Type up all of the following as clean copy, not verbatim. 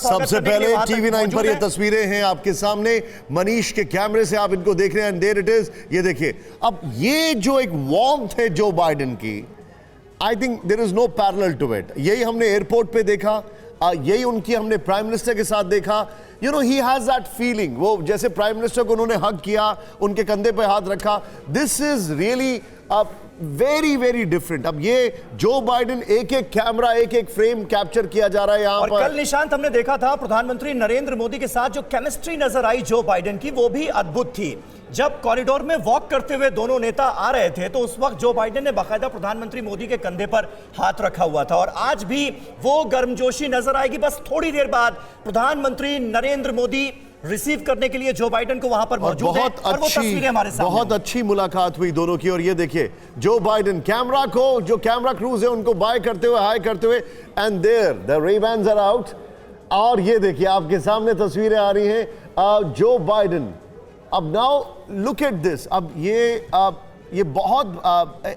स्वागत सबसे करने के लिए पहले वहां तक TV9 पर ये मौजूद हैं। तस्वीरें हैं आपके सामने, मनीष के कैमरे से आप इनको देख रहे हैं, एंड देयर इट इज। ये देखिए, अब ये जो एक वार्मथ है जो बाइडेन की, I think there is no parallel to it. यही हमने एयरपोर्ट पे देखा, यही उनकी हमने प्राइम मिनिस्टर के साथ देखा। You know, he has that feeling, वो जैसे प्राइम मिनिस्टर को उन्होंने हग किया, उनके कंधे पे हाथ रखा, this is really very very different. अब ये जो बाइडेन, एक एक कैमरा, एक एक फ्रेम कैप्चर किया जा रहा है यहां और पर। कल निशांत हमने देखा था प्रधानमंत्री नरेंद्र मोदी के साथ जो केमिस्ट्री नजर आई जो बाइडेन की, वो भी अद्भुत थी। जब कॉरिडोर में वॉक करते हुए दोनों नेता आ रहे थे तो उस वक्त जो बाइडेन ने बाकायदा प्रधानमंत्री मोदी के कंधे पर हाथ रखा हुआ था, और आज भी वो गर्मजोशी नजर आएगी। बस थोड़ी देर बाद प्रधानमंत्री नरेंद्र मोदी रिसीव करने के लिए जो बाइडेन को वहां पर मौजूद है, और वो तस्वीरें हमारे सामने बहुत अच्छी मुलाकात हुई दोनों की। और ये देखिए, जो बाइडेन कैमरा को, जो कैमरा क्रूज है उनको बाय करते हुए, हाय करते हुए, and there the Ray-Bans are out. और ये देखिए आपके सामने तस्वीरें आ रही हैं जो बाइडेन। अब नाउ लुक एट दिस, अब ये बहुत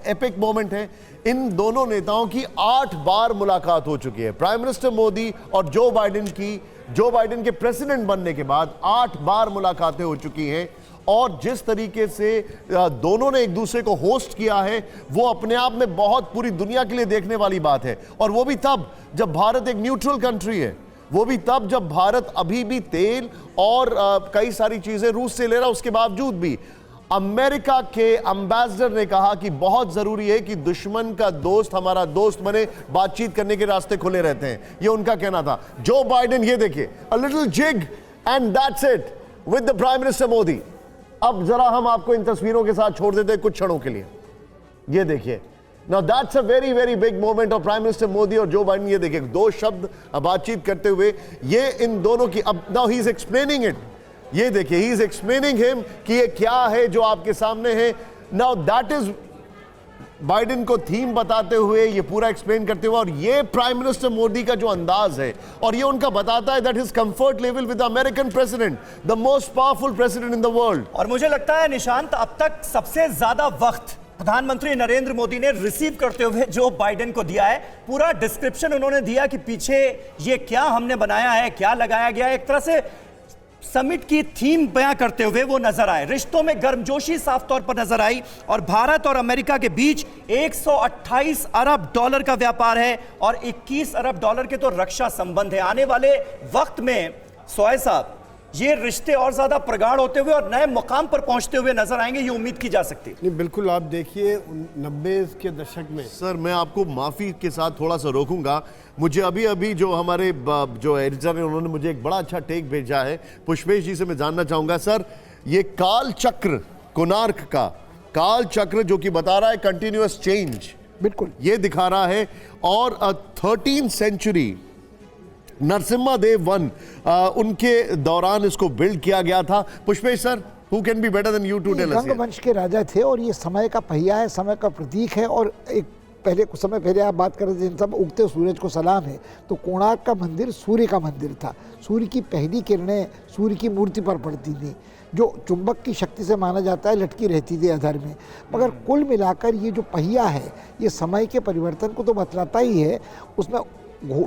एपिक मोमेंट है। इन दोनों नेताओं की 8 बार मुलाकात हो चुकी है, प्राइम मिनिस्टर मोदी और जो बाइडेन की। जो बाइडेन के प्रेसिडेंट बनने के बाद 8 बार मुलाकातें हो चुकी हैं, और जिस तरीके से दोनों ने एक दूसरे को होस्ट किया है, वो अपने आप में बहुत पूरी दुनिया के लिए देखने वाली बात है। और वो भी तब जब भारत एक न्यूट्रल कंट्री है, वो भी तब जब भारत अभी भी तेल और कई सारी चीजें रूस से ले रहा, उसके बावजूद भी अमेरिका के एम्बेसडर ने कहा कि बहुत जरूरी है कि दुश्मन का दोस्त हमारा दोस्त बने, बातचीत करने के रास्ते खुले रहते हैं, ये उनका कहना था। जो बाइडेन, ये देखिए, a little jig and that's it with the prime minister Modi. अब जरा हम आपको इन तस्वीरों के साथ छोड़ देते हैं कुछ क्षणों के लिए। ये देखिए, now that's a very very big moment of prime minister Modi और जो बाइडेन। ये देखिए, 2 शब्द बातचीत करते हुए, ये इन दोनों की। अब now he is explaining it, ये देखिए, ही इज एक्सप्लेनिंग हिम कि ये क्या है जो आपके सामने है। नाउ दैट इज बाइडेन को थीम बताते हुए, ये पूरा एक्सप्लेन करते हुए, और ये प्राइम मिनिस्टर मोदी का जो अंदाज है, और ये उनका बताता है that his comfort level with American president, the most powerful president in the world. और मुझे लगता है निशांत, अब तक सबसे ज्यादा वक्त प्रधानमंत्री नरेंद्र मोदी ने रिसीव करते हुए जो बाइडेन को दिया है, पूरा डिस्क्रिप्शन उन्होंने दिया कि पीछे ये क्या हमने बनाया है, क्या लगाया गया है। एक तरह से समिट की थीम बयां करते हुए वो नजर आए। रिश्तों में गर्मजोशी साफ तौर पर नजर आई, और भारत और अमेरिका के बीच 128 अरब डॉलर का व्यापार है, और 21 अरब डॉलर के तो रक्षा संबंध है। आने वाले वक्त में सोए साहब, ये रिश्ते और ज्यादा प्रगाढ़ होते हुए और नए मुकाम पर पहुंचते हुए नजर आएंगे, ये उम्मीद की जा सकती है। नहीं, बिल्कुल। आप देखिए 90 के दशक में। सर, मैं आपको माफी के साथ थोड़ा सा रोकूंगा। मुझे अभी अभी जो हमारे जो एडिटर है, उन्होंने मुझे एक बड़ा अच्छा टेक भेजा है, पुष्पेश जी से मैं जानना चाहूंगा। सर, ये काल चक्र, कोणार्क का काल चक्र जो कि बता रहा है कंटिन्यूअस चेंज, बिल्कुल ये दिखा रहा है। और 13th सेंचुरी नरसिम्हा देव 1 उनके दौरान इसको बिल्ड किया गया था। Pushpesh sir, who can be better than you to tell us? गंगवंश के राजा थे, और ये समय का पहिया है, समय का प्रतीक है। और एक पहले कुछ समय पहले आप बात कर रहे थे, सब उगते सूरज को सलाम है, तो कोणार्क का मंदिर सूर्य का मंदिर था। सूर्य की पहली किरणें सूर्य की मूर्ति पर पड़ती थी, जो चुंबक की शक्ति से माना जाता है लटकी रहती थी अधर में। मगर कुल मिलाकर ये जो पहिया है, ये समय के परिवर्तन को तो बतलाता ही है। उसमें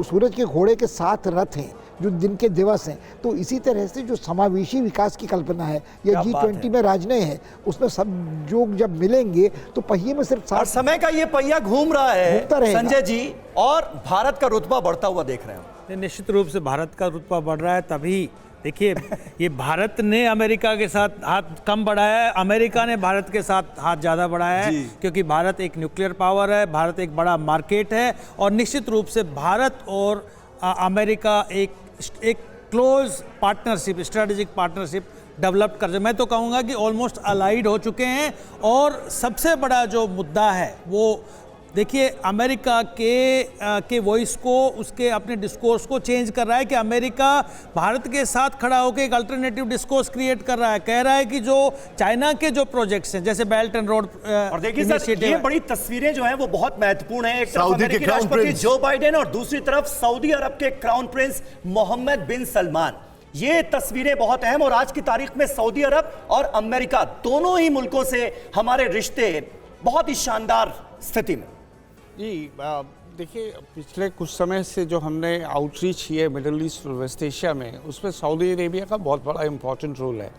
सूरज के घोड़े के 7 रथ हैं जो दिन के दिवस हैं। तो इसी तरह से जो समावेशी विकास की कल्पना है, या G20 में राजनय है, उसमें सब जो जब मिलेंगे तो पहिए में सिर्फ और समय का ये पहिया घूम रहा है संजय जी, और भारत का रुतबा बढ़ता हुआ देख रहे हैं। निश्चित रूप से भारत का रुतबा बढ़ रहा है। तभी देखिए, ये भारत ने अमेरिका के साथ हाथ कम बढ़ाया है, अमेरिका ने भारत के साथ हाथ ज़्यादा बढ़ाया है, क्योंकि भारत एक न्यूक्लियर पावर है, भारत एक बड़ा मार्केट है, और निश्चित रूप से भारत और अमेरिका एक close partnership, strategic partnership develop कर रहे। मैं तो कहूँगा कि ऑलमोस्ट अलाइड हो चुके हैं। और सबसे बड़ा जो मुद्दा है वो देखिए, अमेरिका के वॉइस को, उसके अपने डिस्कोर्स को चेंज कर रहा है कि अमेरिका भारत के साथ खड़ा होकर एक अल्टरनेटिव डिस्कोर्स क्रिएट कर रहा है। कह रहा है कि जो चाइना के जो प्रोजेक्ट्स हैं, जैसे बेल्ट एंड रोड, और देखिए सर, ये बड़ी तस्वीरें जो हैं वो बहुत महत्वपूर्ण हैं। एक तरफ अमेरिकी राष्ट्रपति जो बाइडेन और दूसरी तरफ सऊदी अरब के crown prince Mohammed bin Salman. ये तस्वीरें बहुत अहम, और आज की तारीख में सऊदी अरब और अमेरिका दोनों ही मुल्कों से हमारे रिश्ते बहुत ही शानदार स्थिति में। जी, देखिए, पिछले कुछ समय से जो हमने आउटरीच की है मिडिल ईस्ट और वेस्ट एशिया में, उसमें सऊदी अरेबिया का बहुत बड़ा इंपॉर्टेंट रोल है।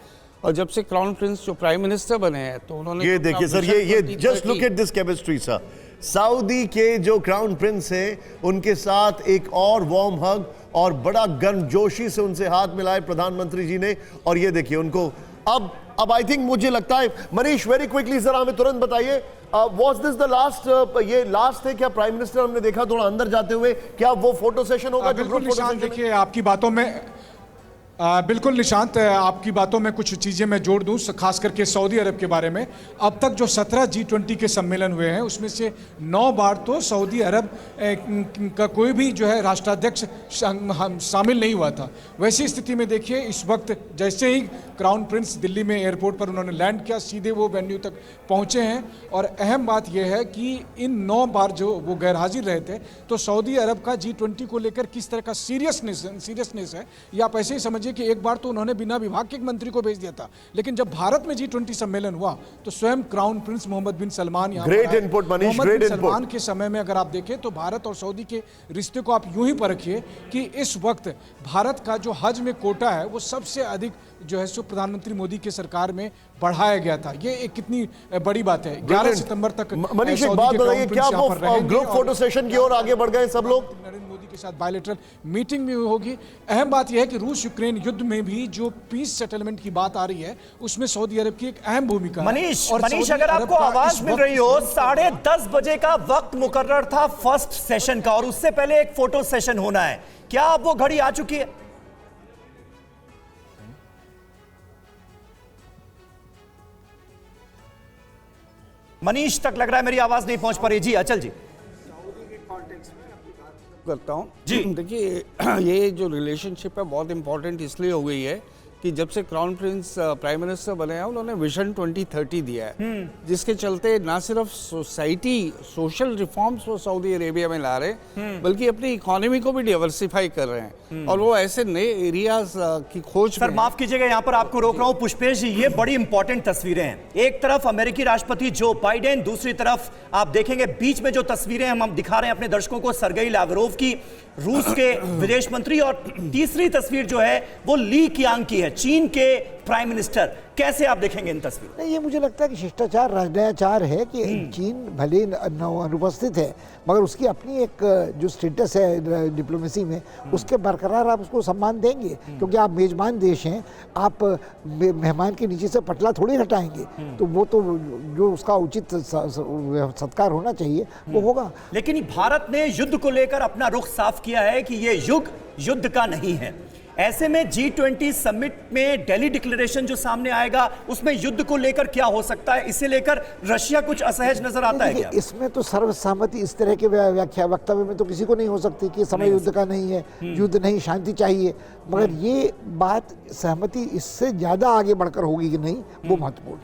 और जब से क्राउन प्रिंस जो प्राइम मिनिस्टर बने हैं तो उन्होंने ये देखिए सर, ये just look at this chemistry sir. Saudi के जो क्राउन प्रिंस हैं उनके साथ एक और वार्म हग और बड़ा गर्मजोशी से उनसे हाथ मिलाए प्रधानमंत्री जी ने। और ये देखिए उनको अब आई थिंक मुझे लगता है, मनीष वेरी क्विकली सर हमें तुरंत बताइए, वाज दिस द लास्ट, ये लास्ट है क्या प्राइम मिनिस्टर हमने देखा थोड़ा अंदर जाते हुए, क्या वो फोटो सेशन होगा? बिल्कुल निशांत, देखिए आपकी बातों में बिल्कुल निशांत, आपकी बातों में कुछ चीज़ें मैं जोड़ दूं, खास करके सऊदी अरब के बारे में। अब तक जो 17 G20 के सम्मेलन हुए हैं उसमें से 9 बार तो सऊदी अरब का कोई भी जो है राष्ट्राध्यक्ष शामिल नहीं हुआ था। वैसी स्थिति में देखिए इस वक्त जैसे ही क्राउन प्रिंस दिल्ली में एयरपोर्ट पर उन्होंने लैंड किया, सीधे वो वेन्यू तक पहुँचे हैं। और अहम बात यह है कि इन 9 बार जो वो गैर हाजिर रहे थे, तो सऊदी अरब का G20 को लेकर किस तरह का सीरियसनेस है, या आप ऐसे ही समझिए कि एक बार तो उन्होंने बिना विभाग के एक मंत्री को भेज दिया था, लेकिन जब भारत में G20 सम्मेलन हुआ तो स्वयं crown prince Mohammed bin Salman यहाँ great input Manish, Mohammed great bin input. Salman के समय में अगर आप देखें तो भारत और सऊदी के रिश्ते को आप यूं ही परखिए कि इस वक्त भारत का जो हज में कोटा है वो सबसे अधिक जो है सो प्रधानमंत्री मोदी के सरकार में बढ़ाया गया था। ये एक कितनी बड़ी बात है। 11 सितंबर तक मनीष एक बात बताइए, क्या वो ग्रुप फोटो सेशन की ओर आगे बढ़ गए सब लोग? नरेंद्र मोदी के साथ बायलैटरल मीटिंग भी होगी। अहम बात यह है कि रूस यूक्रेन युद्ध में भी जो पीस सेटलमेंट की बात आ रही है उसमें सऊदी अरब की एक अहम भूमिका है। मनीष अगर आपको आवाज मिल रही हो, 10:30 बजे का वक्त मुकर्रर था फर्स्ट सेशन का और उससे पहले एक फोटो सेशन होना है। क्या अब वो घड़ी आ चुकी है? मनीष तक लग रहा है मेरी आवाज नहीं पहुंच पा रही। जी अचल जी करता हूँ जी। देखिए, ये जो रिलेशनशिप है बहुत इंपॉर्टेंट इसलिए हो गई है कि जब से क्राउन प्रिंस प्राइम मिनिस्टर बने हैं उन्होंने विजन 2030 दिया है, जिसके चलते ना सिर्फ सोसाइटी सोशल रिफॉर्म्स वो सऊदी अरेबिया में ला रहे हैं बल्कि अपनी इकोनॉमी को भी डाइवर्सिफाई कर रहे हैं और वो ऐसे नए एरियाज की खोज सर माफ कीजिएगा यहां पर आपको रोक रहा हूं पुष्पेश जी, ये बड़ी इंपॉर्टेंट तस्वीरें हैं। एक तरफ अमेरिकी राष्ट्रपति जो बाइडेन, दूसरी तरफ आप देखेंगे बीच में जो तस्वीरें हम दिखा रहे हैं अपने दर्शकों को सर्गेई लावरोव की, रूस के विदेश मंत्री, और तीसरी तस्वीर जो है वो ली कियांग की है, चीन के प्राइम मिनिस्टर। कैसे आप देखेंगे इन तस्वीरों? नहीं, ये मुझे लगता है कि शिष्टाचार राजनयाचार है कि चीन भले अनुपस्थित है मगर उसकी अपनी एक जो स्टेटस है डिप्लोमेसी में उसके बरकरार आप उसको सम्मान देंगे, क्योंकि आप मेजबान देश हैं। आप मेहमान के नीचे से पटला थोड़ी हटाएंगे, तो वो तो जो उसका उचित सत्कार होना चाहिए वो होगा। लेकिन भारत ने युद्ध को लेकर अपना रुख साफ किया है कि ये युग युद्ध का नहीं है। ऐसे में G20 समिट में दिल्ली डिक्लेरेशन जो सामने आएगा उसमें युद्ध को लेकर क्या हो सकता है, इसे लेकर रशिया कुछ असहज नजर आता है क्या? इसमें तो सर्वसम्मति इस तरह के व्याख्या वक्तव्य में तो किसी को नहीं हो सकती कि समय युद्ध का नहीं है, युद्ध नहीं, शांति चाहिए। मगर ये बात सहमति इससे ज्यादा आगे बढ़कर होगी कि नहीं, वो महत्वपूर्ण है।